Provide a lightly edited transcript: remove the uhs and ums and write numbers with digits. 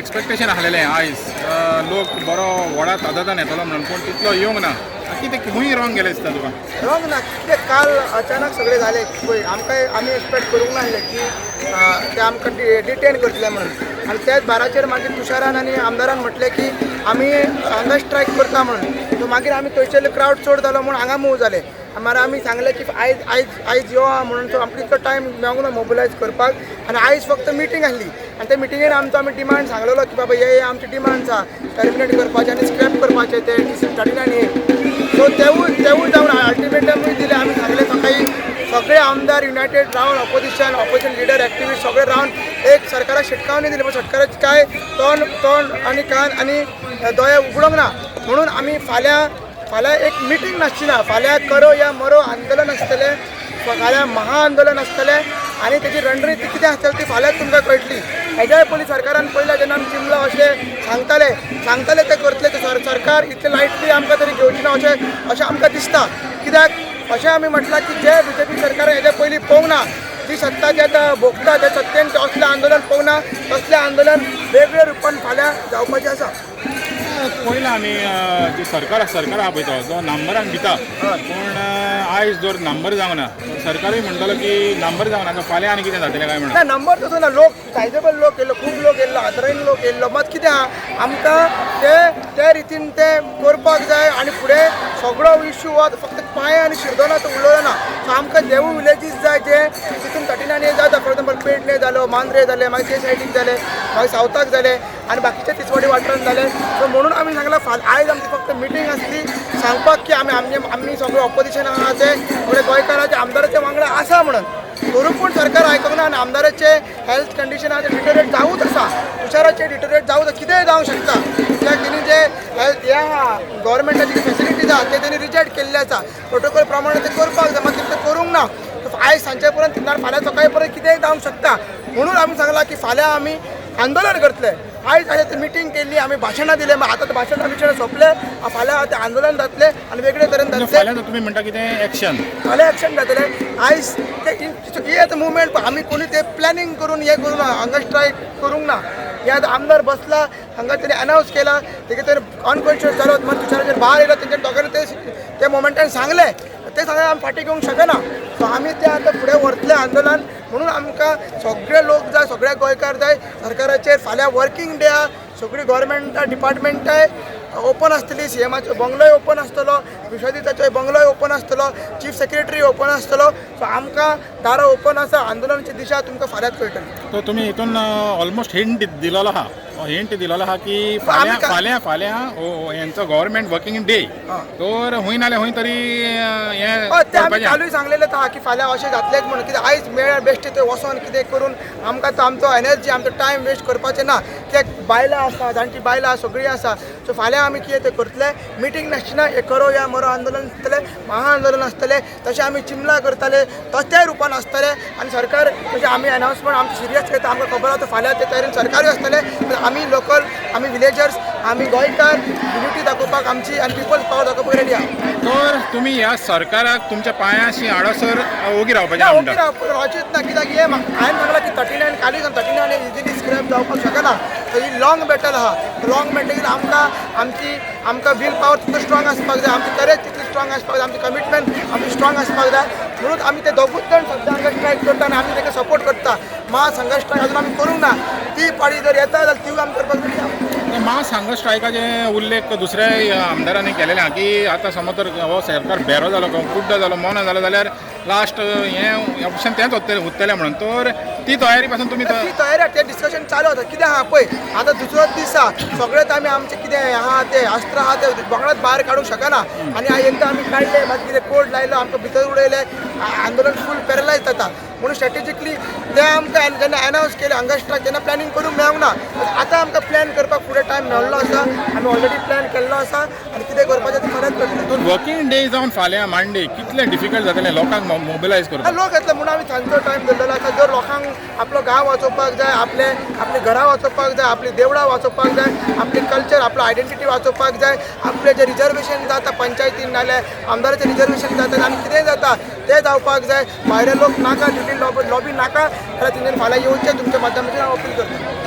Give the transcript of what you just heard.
expectation आसलेलें आयज लोक बरो व्हडा तादादान येतलो म्हणून पूण तितलो येवंक ना कितें खूंय रॉंग गेलें दिसता तुका रॉंग ना कितें काल अचानक सगळें जालें पळय आमी एक्सपेक्ट करूंक नासलें की ते आमकां डिटेन करतले म्हणून आनी त्याच बाराचेर मागीर तुशारान आनी आमदारान म्हटलें की आमी हांगा स्ट्रायक करता म्हणून सो मागीर आमी थंयसरले क्रावड चड जालो म्हणून हांगा मूव जाले मागीर आमी सांगलें की आयज आयज आयज यो म्हणून सो आमकां इतलो टायम मेळूंक ना मोबिलायज करपाक आनी आयज फक्त मिटींग आसली आनी त्या मिटिंगेन आमी डिमांड सांगलेलो की बाबा हे आमचे डिमांड्स आसा टर्मिनेट करपाचे आनी स्क्रॅप करपाचे ते स्टार्टिंगान सो तेवूय जावन अल्टिमेटमूय दिले आमी सांगले सकाळी सगळे आमदार United Ravan opposition leader activist सगळे रावन एक सरकाराक शिटकावणी दिली पण सरकाराची काय तोंड आनी कान आनी दोळे उगडोंक ना म्हणून आमी फाल्यां एक मिटींग नासची ना फाल्यां करो या मरो आंदोलन आसतलें फाल्यां महाआंदोलन आसतलें आनी तेजी रणनीती कितें आसतली ती फाल्यां तुमकां कळटली हेज्याय पयलीं सरकारान पयल्या जेन्ना आमी चिमला अशें सांगताले ते करतले ते सरकार इतले लायटली आमकां तरी घेवची ना अशें आमकां दिसता कित्याक अशें आमी म्हटलां की जे बीजेपी सरकारान हेज्या पयलीं पळोवंक ना जी सत्ता जे आतां भोगता ते सत्तेन असलें आंदोलन पळोवंक ना तसलें आंदोलन वेगळ्या रुपान फाल्यां जावपाचें आसा पयला आमी जी सरकार आहा पळय तो जो नंबरान दिता पूण आयज जर नंबर जावंक ना सरकारूय म्हणटलो की नंबर जावंक ना फाल्यां आनी कितें जातलें काय म्हणून नंबर तसो ना लोक सायजेबल लोक येयल्लो खूब लोक येयल्लो आदरायन लोक येयल्लो मात कितें आहा आमकां ते रितीन ते करपाक जाय आनी फुडें सगळो इश्यू हो फक्त पांय आनी शिरदोनात उलयलो ना सो आमकां देवूळ विलेजीस जाय जे तितून 39 जाता फॉर एक्झाम्पल पेडणे जालो मांद्रे जाले मागीर ते सायडीक जाले मागीर सावथाक जाले आनी बाकीचे तिसवाडी वाठारांत जाले सो म्हणून आमी सांगलां आयज आमची फक्त मिटींग आसली सांगपाक की आमी सगळे ऑपोजिशन आहा ते फुडें गोंयकाराचे आमदाराचे वांगडा आसा म्हणून करून पूण सरकार आयकूंक ना आनी आमदाराचे हेल्थ कंडिशन आहा ते डिटोरेट जावूच आसा तुशाराचे डिटोरेट जावूच कितेंय जावंक शकता कित्याक तेणी जे हेल्थ हे आहा गव्हर्मेंटाची फेसिलिटीज आहा ते तेणी रिजेक्ट केल्ले आसा प्रोटोकॉल प्रमाणे ते करपाक जाय मागीर ते करूंक ना आयज सांजे पर्यंत तितल्यान फाल्यां सकाळी पर्यंत कितेंय जावंक शकता म्हणून आमी सांगलां की फाल्यां आमी आंदोलन करतले आयज ते मिटींग केल्ली आमी भाशणां दिले आतां भाशणां सोंपले फाल्यां ते आंदोलन जातले आनी वेगळे तरेन जातले तुमी म्हणटा कितें एक्शन फाल्यां एक्शन जातलें आयज ते मुवमेंट आमी कोणी ते प्लॅनिंग करून हे करूं ना हांगा स्ट्रायक करूंक ना हे आतां आमदार बसला हांगा तेणी अनावन्स केला तेगे तर अनकॉन्शियस जालो मागीर तुशाराचेर भार येयलो तेंच्या दोगांनी ते मोमेंटान सांगले ते सांगले आमी फाटीं घेवंक शकना सो आमी ते आतां फुडें व्हरतले आंदोलन म्हणून आमकां सगळे लोक जाय सगळे गोंयकार जाय सरकाराचेर फाल्यां वर्कींग डे आहा सगळी गव्हर्मेंट डिपार्टमेंटाय ओपन आसतली सीएमाचो बंगलोय ओपन आसतलो विश्वजिताचो बंगलोय ओपन आसतलो चीफ सेक्रेटरी ओपन आसतलो सो आमकां दारां ओपन आसा आंदोलनाची दिशा तुमकां फाल्यांच कळटली तो तुमी हितून ऑलमोस्ट हिंट दिलेलो आहा की फाल्यां हेंचो गव्हर्मेंट वर्किंग डे तर हूंय नाल्यार हूंय तरी ते आमी कालूय सांगलेलें आहा की फाल्यां अशें जातलेंच म्हणून कित्याक आयज मेळ्ळ्यार बेश्टे थंय वचोन कितें करून आमकां तो आमचो एनर्जी आमचो टायम वेस्ट करपाचें ना कित्याक बायलां आसा जाणटी बायलां सगळीं आसा सो फाल्यां आमी कितें तें करतले मिटींग नासची ना हे करो या मरो आंदोलन आसतलें महाआंदोलन आसतलें तशें आमी चिमला करताले त्या रुपान आसतलें आनी सरकार तशें आमी अनावन्समेंट आमची सिरियस घेता आमकां खबर आसा फाल्यां ते तरेन सरकारूय आसतलें आमी लोकल आमी विलेजर्स आमी गोंयकार युनिटी दाखोवपाक आमची आनी पिपल्स पावर दाखोवपाक रेडी आहा तर तुमी ह्या सरकाराक तुमच्या पांयाशी आडसर ओगी रावपाचें रावचीच ना कित्याक हे हांवें सांगलां की 39 काली 39 इजिली स्क्रॅप जावपाक शकना ही लॉंग बॅटल आहा लॉंग बॅटलीन आमकां वील पावर तितलो स्ट्रॉंग आसपाक जाय आमची करेज तितली स्ट्रॉंग आसपाक जाय आमची कमिटमेंट आमची स्ट्रॉंग आसपाक जाय म्हणून आमी ते दोगूच जाण सद्या हांगा स्ट्रायक करता आनी आमी ताका सपोर्ट करता महासंघ स्ट्रायक अजून आमी करूंक ना ती पाळी जर येता जाल्यार ती आमी करपाक रेडी आहा महासंघ स्ट्रायकाचे उल्लेख दुसऱ्या आमदारांनी केलेले आहा की आतां समज जर हो सरकार बेरो जालो कुड्डो जालो मोनो जालो जाल्यार लास्ट हें ऑप्शन तेंच उरतलें म्हणून तर ती तयारी पासून तुमी ती तयारी ते डिस्कशन चालू आसा कितें आहा पळय आतां दुसरोच दीस आहा सगळेच आमी आमचें कितें आहा ते अस्त्र आहा ते वांगडाच भायर काडूंक शकना आनी एकदां आमी काडले मागीर कितें कोर्ट लायलो आमकां भितर उडयले आंदोलन फूल पॅरलायज जाता म्हणून स्ट्रॅटेजिकली ते आमकां जेन्ना अनावन्स केलें हांगा स्ट्रायक तेन्ना प्लॅनिंग करूंक मेळूंक ना आतां आमकां प्लॅन करपाक फुडें टायम मेळ्ळो आसा आमी ऑलरेडी प्लॅन केल्लो आसा आनी कितें करपाचें तें खरेंच करतलें वर्किंग डे जावन फाल्यां मांडे कितलें डिफिकल्ट जातलें लोकांक मोबिलायज करपाक लोक येतले म्हणून आमी सांजचो टायम दवरलेलो आसा जर लोकांक आपलो गांव वाचोवपाक जाय आपली घरां वाचोवपाक जाय आपली देवळां वाचोवपाक जाय आपली कल्चर आपलो आयडेंटिटी वाचोवपाक जाय आपले जे रिजर्वेशन जाता पंचायतीन नाल्यार आमदाराचें रिजर्वेशन जाता आनी कितेंय जाता ते जावपाक जाय भायले लोक नाका ड्युटी लॉबी नाका जाल्यार तेंच्यांनी फाल्यां येवचें तुमच्या माध्यमांतल्यान हांव अपील करता